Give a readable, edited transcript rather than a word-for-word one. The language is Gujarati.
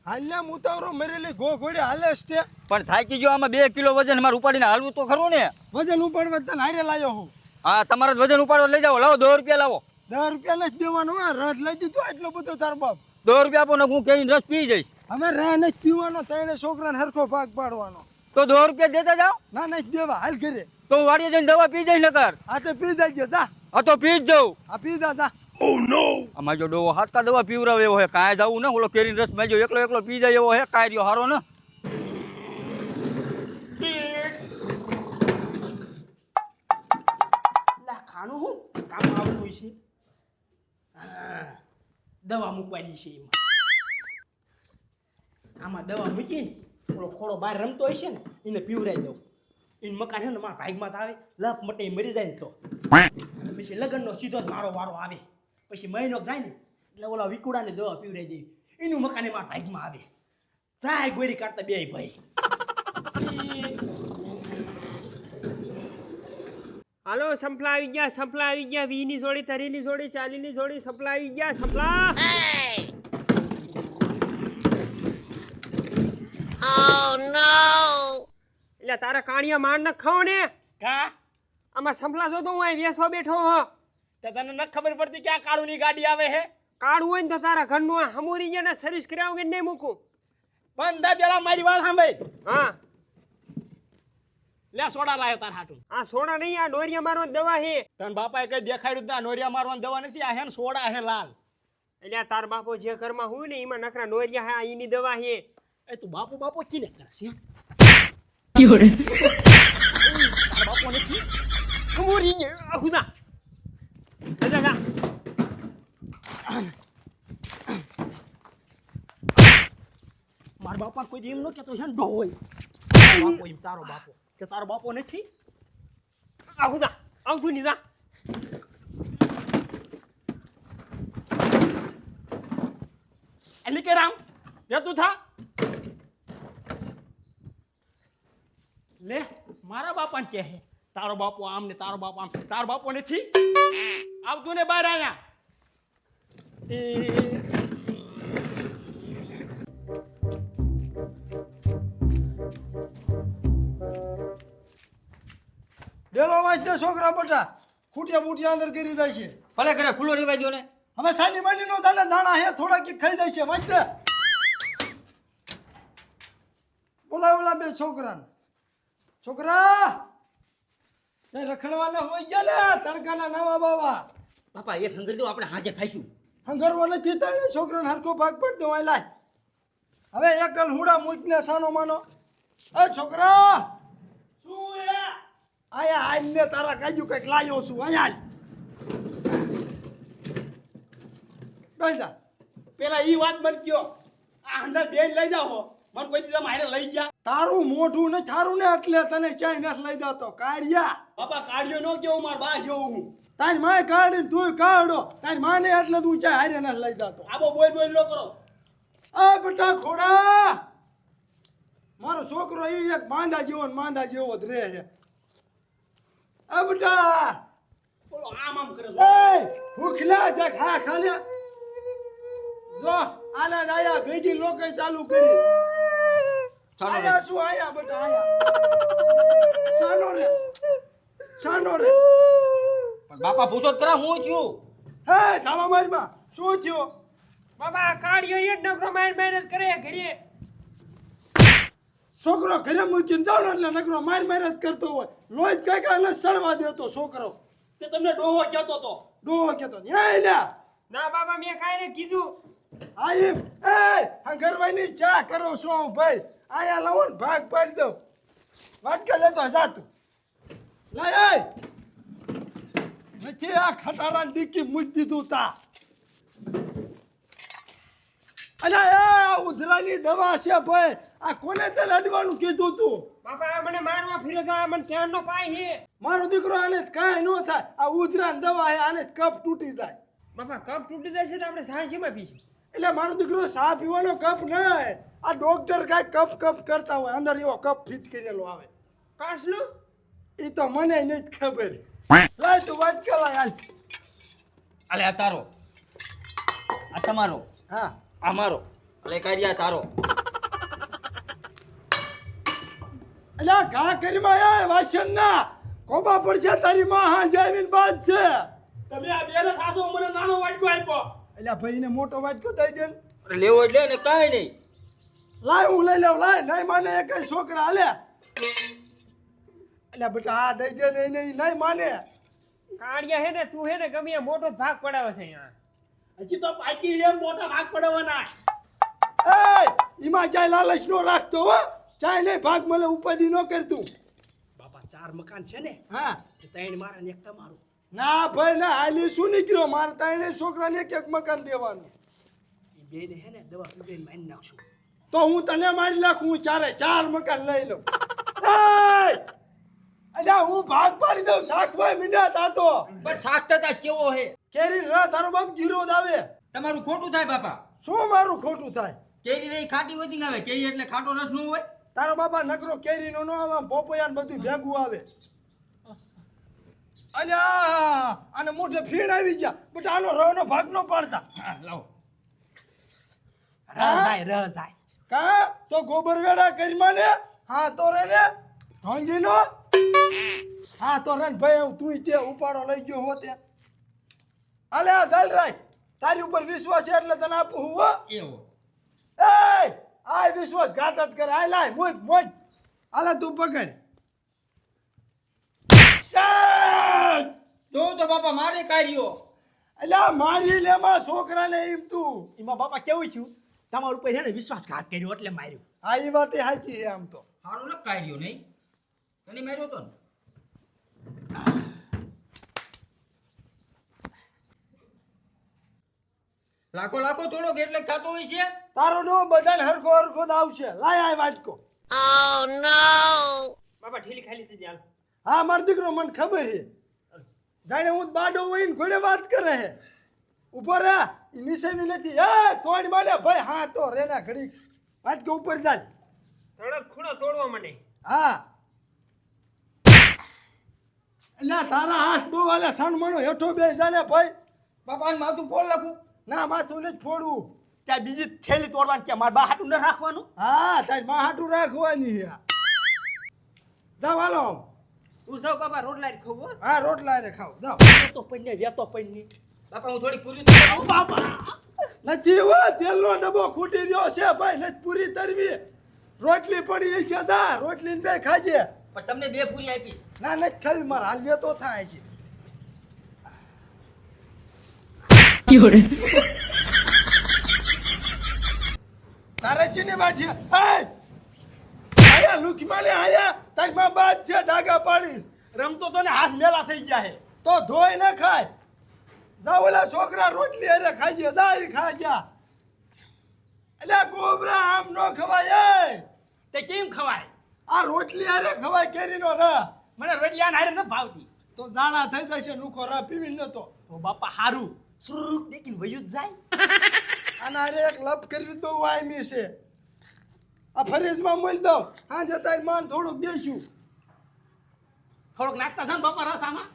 હાલ્યા મુતાવરો મરેલી ઘોડે હાલે છે પણ થાકી ગયો આમાં 2 કિલો વજન મારે ઉપાડીને હાલવું તો ખરું ને. વજન ઉપાડવા તને હારે લાવ્યો હું. હા તમારે વજન ઉપાડવા લઈ જાઓ. લાવો 10 રૂપિયા લાવો. 10 રૂપિયા નથી દેવાનો. રસ લઈ દીધો એટલો બધો તાર બાપ. 10 રૂપિયા આપો ને હું કેરીનો રસ પી જઈશ. હવે રા નથી પીવાનો. તને છોકરાને હરખો ભાગ પાડવાનો. તો 10 રૂપિયા દેતા જાઓ. ના નથી દેવા. હાલ ઘરે તો વાડીએ જઈને દવા પી જઈશ નકર. આ તો પી જાય જા. હા તો પી જ જાઉં. આ પી જા. ઓ નો અમાર જો ડોવો હાથકા દવા પીવરાવે એવો હે. કાંઈ જાવું ને ઓલો કેરીનો રસ મેજો એકલો પી જાય એવો હે. કાયર્યો હારો ને. લા ખાનું હું કામ આવતું છે. દવા મૂકવાની છે એમાં. આમાં દવા મૂકીને ઓલો ખોડો બહાર રમતો હોય છે ને એને પીવરાઈ દઉં. એને મકાન છે ને મારા ભાગમાં આવે લપ મટે મરી જાય ને તો પછી લગ્નનો સીધો જ મારો વારો આવે. પછી મહિનો જાય ને એટલે ઓલા વિકુડાને દવા પીવરાઈ દેવી. એનું મકાને મારા ભાગમાં આવે. જાય ગોરી કાઢતા બે ભાઈ. હાલો સંપલા આવી ગયા. સંપલા આવી ગયા. 20 ની જોડી, 30 ની જોડી, 40 ની જોડી. સંપલા આવી ગયા. સંપલા એટલે તારા કાણિયા માર ન ખાઓ ને કા આમાં સંપલા જો તો હું અહીં વેસવા બેઠો હ. તો તને ન ખબર પડતી કે આ કાળુની ગાડી આવે હે. કાળું હોય ને તો તારા ઘરનું આ હમોરી ને સર્વિસ કરાવ કે નહીં મૂકું. બંધા પેલા મારી વાત સાંભળ. હા લે સોડા લાયો તાર હાટું. આ સોડા નહીં, આ ડોરિયા મારવાની દવા હે. તને બાપાએ કઈ દેખાડ્યું ના નોરિયા મારવાની દવા નથી. આ હે ને સોડા હે લાલ. એટલે આ તાર બાપો જે ઘરમાં હોય ને એમાં નખરા ડોરિયા હે. આ એની દવા હે. એ તું બાપો કીને કરશે? બાપો નથી હમોરી ને ખુદા જા જા. મારા બાપા કોઈ એમ ન કેતો છે ને ડો હોય. બાપો એમ તારો બાપો કે તારો બાપો નથી. આ ખુદા આવતું નહીં જા. એલી કે રામ લે તું થા. લે મારા બાપાને કહે હે તારો બાપો આમ ને તારો બાપો આમ. તારો બાપો નથી આવતું ને બહાર આયા. ડેલો વાંચ દે છોકરા બટા. ખૂટિયા બુટિયા અંદર કરી જાય છે. ભલે કરે ખુલ્લો રેવાઈ ગયો ને. હવે સાની માની નો દાણા હે થોડા કે ખાઈ જાય છે. વાંચ દે. બોલાવેલા બે છોકરાને. છોકરા તે રખડવાના હોય ગયા ને તડકાના નવા બાવા. બાપા એક હંગર દો આપણે હાજે ખાઈશું. હંગરવા નથી તને છોકરાને હરકો ભાગ પડ દો. લાય હવે એકલ હુડા મૂકને સાનો માનો. એ છોકરા શું હે? આયા આઈ ને તારા કાજુ કઈક લાયો છું. આયા બેસા. પેલા ઈ વાત મન કયો. આ હંડા બેન લઈ જાઓ. મન કોઈ દીધા મારે લઈ જા. તારું મોઢું ને થારું ને એટલે તને ચાઈ નસ લઈ જતો કાઢ્યા. બાપા કાઢ્યો નો કેવું માર બા જેવું હું. તારી માય કાઢીને તું કાઢો. તારી માને એટલે તું ચાય હારે નસ લઈ જતો. આબો બોલ નો કરો. આ બેટા ખોડા મારો છોકરો એ એક માંદા જેવો જ રહે છે. આ બેટા બોલો આમ કરે છે. એ ભૂખલા જગ હા ખાલે જો આના આયા ભેગી લોકે ચાલુ કરી. આયા શું આયા બેટા આયા. સાનો રે બાપા પૂછો જ કરા હું થયું. હે ધામા મારમાં શું થયો? બાબા કાઢ્યો એ નકરો મહેનત કરે ઘરે. છોકરો ઘરે મૂકીને જાવ એટલે નકરો માર જ કરતો હોય. લોહી કઈ કાલે સડવા દેતો છોકરો. તે તમને ડોહો કહેતો તો. ડોહો કેતો ન્યાય લ્યા. ના બાબા મેં કાંઈ ને કીધું. આયમ એ હંગરવાની ચા કરો છો ભાઈ. આયા લાવો ને ભાગ પાડી દો. વાટકા લેતો જાતું લાય. એ નથી આ ખટારા ડીકી મૂકી દીધું તા. અને એ ઉધરાની દવા છે ભાઈ. આ કોને તે લડવાનું કીધું તું? બાપા આ મને મારવા ફીરે તો આ મને ક્યાંનો પાય હે. મારો દીકરો આને કાંઈ ન થાય. આ ઉધરાની દવા છે આને કપ તૂટી જાય. બાપા કપ તૂટી જશે તો આપણે સાંસીમાં પીશું. એટલે મારો દીકરો ચા પીવાનો કપ નહીં. આ ડોક્ટર કાંઈ કપ કરતા હોય અંદર એવો કપ ફિટ કરેલો આવે. કાસનો એ તો મને નથી ખબર. લાય તું વાટકા લાય હાલ. અલે આ તારો, આ તમારો, હા આ મારો. અલે કાઢ્યા તારો અલ્યા ઘા કરીમાં આય વાસણ ના કોબા પડશે તારી માં હા જાવીન બાદ છે. તમે આ બેને થાશો મને નાનો વાટકો આપ્યો. અલ્યા ભાઈને મોટો વાટકો દઈ દે ને. અરે લેવો એટલે ને કાંઈ નહીં. લાય હું લઈ લઉં લાય નહીં માને એક છોકરા હાલે. અલ્યા બેટા આ દઈ દે ને નહીં માને. કાળિયા હે ને તું હે ને ગમે એ મોટો જ ભાગ પડાવે છે અહીંયા. હજી તો પાકી એમ મોટા ભાગ પડવાના. એ ઈમાં ચાય લાલચ નો રાખતો હો. ચાય નહીં ભાગ મળે ઉપાધિ ન કરતું. બાપા 4 મકાન છે ને, હા તો 3 મારા ને 1 તમારું. ના ભાઈ ના હાલી શું નીકળ્યો મારે તાઈને છોકરાને એક મકાન દેવાનું. એ બેને હે ને દવા પીવડાવીને મારી નાખશું. તો હું તને મારી નાખું હું 4 મકાન લઈ લઉં. અલ્યા હું ભાગ પાડી દઉં શાકભાઈ મીંડા તાતો પણ શાક થતા કેવો હે કેરી રા તારો બાપ ગીરો જ આવે. તમારું ખોટું થાય બાપા. શું મારું ખોટું થાય? કેરી રહી ખાટી હોતી આવે. કેરી એટલે ખાટો રસ ન હોય. તારો બાપા નકરો કેરીનો નો આવે પોપૈયા ને બધું ભેગું આવે. અલ્યા આને મોઢે ફીણ આવી ગયા બટ આનો રવનો ભાગ નો પાડતા. હા લાવો. રહ જાય. કા તો ગોબર વેડા કરી માને. હા તો રે ને ઢોંગી નો. હા તો રે ભાઈ હું તું તે ઉપાડો લઈ ગયો હોતે. આલે આ ચાલ રાય તારી ઉપર વિશ્વાસ છે એટલે તને આપું હું હો. એવો એ આ વિશ્વાસ ઘાત જ કરે. આ લાય મોજ મોજ. આલે તું પકડ. તો બાપા મારે કાર્યો. અલ્યા મારી લેમાં છોકરાને એમ તું. એમાં બાપા કેવું છું, તમારા ઉપર છે ને વિશ્વાસઘાત કર્યો એટલે માર્યું. આ એ વાત સાચી છે આમ તો. સારું ન કાર્યો નહીં. તને માર્યો તો ને. લાખો લાખો થોડોક એટલે થતો હોય છે. તારો નો બધાને હરખો હરખો જ આવશે. લાય આ વાટકો. બાપા ઠીલી ખાલી થઈ જાય. હા મારો દીકરો મને ખબર છે. જાણે હું બાડો હોય ને ઘોડે વાત કરે હે. ઉપર રે ઈ નિશેવી નથી. એ તોડ માને ભાઈ. હા તો રેના ઘડી વાટકો ઉપર જાય. થોડોક ખૂણો તોડવા મને. હા એટલે તારા હાથ બહુ હાલે સણમણો હેઠો બે જાને ભાઈ. બાપા આને માથું ફોડ નાખું. ના માથું નથી ફોડવું. ત્યાં બીજી થેલી તોડવાની કે મારા બા હાટું ન રાખવાનું. હા તારી માં હાટું રાખવાની છે. જાવ હાલો. તું સૌ બાપા રોટલા જ ખાવું હો. હા રોટલા રે ખાવ જાવ. વેતો પડીને વેતો પડીને. બાપા હું થોડી પૂરી કરું. બાપા નથી હો તેલનો ડબ્બો ખૂટી રહ્યો છે ભાઈ. નથી પૂરી તરવી. રોટલી પડી છે દા રોટલી બે ખાજે. પણ તમને 2 પૂરી આપી. ના નથી ખાવી મારે હાલવે તો થાય છે. તારે ચીની બાજી આયા લુકી માલે આયા તારી માં બાદ છે ડાગા પાડીશ. રમતો તો ને હાથ મેલા થઈ ગયા હે. તો ધોઈ ના ખાય. જા ઓલા છોકરા રોટલી અરે ખાજે દાઈ ખાજા. અલ્યા ગોબરા આમ નો ખવાય. તે કેમ ખવાય? આ રોટલી અરે ખવાય કેરીનો રસ. મને રોટલી આને હારે ન ભાવતી. તો જાણા થઈ જશે નુકો રા પીવી નતો. તો બાપા હારું સુરુક દેખીને વયું જ જાય. આના અરે એક લપ કરવી બહુ વાયમી છે. આ ફરીજમાં મોલ દો. હા જતા માન થોડુંક દેશું. થોડોક નાખતા છે ને બાપા રસ આમાં.